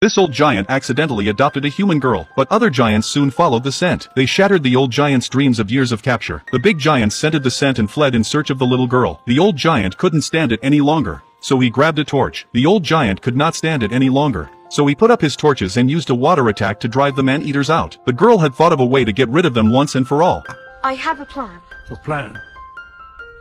This old giant accidentally adopted a human girl, but other giants soon followed the scent. They shattered the old giant's dreams of years of capture. The big giant scented the scent and fled in search of the little girl. The old giant couldn't stand it any longer, so he grabbed a torch. The old giant could not stand it any longer, so he put up his torches and used a water attack to drive the man-eaters out. The girl had thought of a way to get rid of them once and for all. I have a plan. A plan?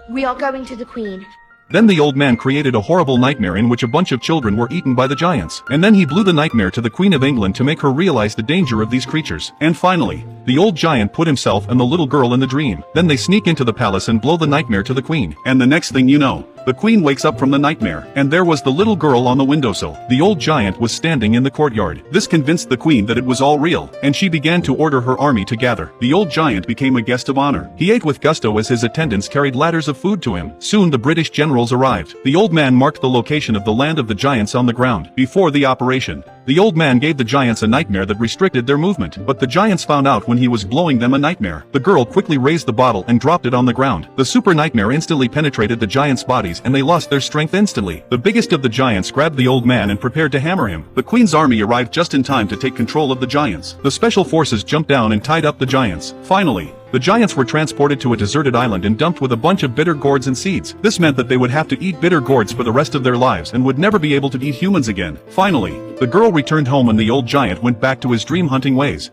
We are going to the Queen. Then the old man created a horrible nightmare in which a bunch of children were eaten by the giants. And then he blew the nightmare to the Queen of England to make her realize the danger of these creatures. And finally, the old giant put himself and the little girl in the dream. Then they sneak into the palace and blow the nightmare to the Queen. And the next thing you know, the Queen wakes up from the nightmare, and there was the little girl on the windowsill. The old giant was standing in the courtyard. This convinced the Queen that it was all real, and she began to order her army to gather. The old giant became a guest of honor. He ate with gusto as his attendants carried ladders of food to him. Soon the British generals arrived. The old man marked the location of the land of the giants on the ground. Before the operation, the old man gave the giants a nightmare that restricted their movement, but the giants found out when he was blowing them a nightmare. The girl quickly raised the bottle and dropped it on the ground. The super nightmare instantly penetrated the giants' bodies and they lost their strength instantly. The biggest of the giants grabbed the old man and prepared to hammer him. The Queen's army arrived just in time to take control of the giants. The special forces jumped down and tied up the giants. Finally, the giants were transported to a deserted island and dumped with a bunch of bitter gourds and seeds. This meant that they would have to eat bitter gourds for the rest of their lives and would never be able to eat humans again. Finally, the girl returned home and the old giant went back to his dream hunting ways.